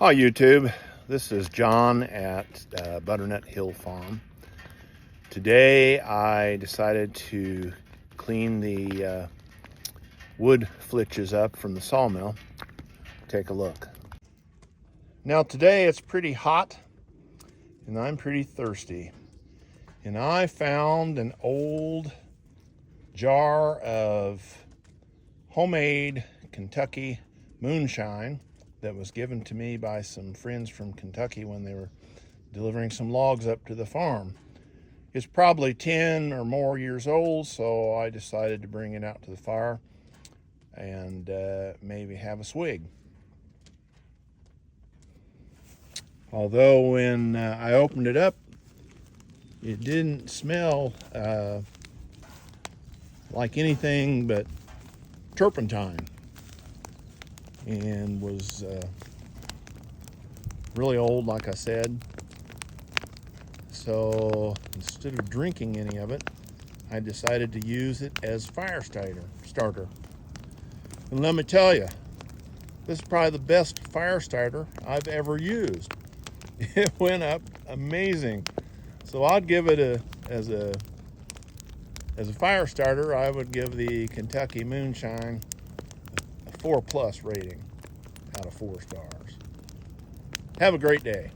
Hi YouTube, this is John at Butternut Hill Farm. Today I decided to clean the wood flitches up from the sawmill. Take a look. Now today it's pretty hot and I'm pretty thirsty. And I found an old jar of homemade Kentucky moonshine that was given to me by some friends from Kentucky when they were delivering some logs up to the farm. It's probably 10 or more years old, so I decided to bring it out to the fire and maybe have a swig. Although when I opened it up, it didn't smell like anything but turpentine, and was really old, like I said. So instead of drinking any of it, I decided to use it as fire starter. And let me tell you, this is probably the best fire starter I've ever used. It went up amazing. So I'd give it as a fire starter, I would give the Kentucky Moonshine a 4+ rating out of 4 stars. Have a great day.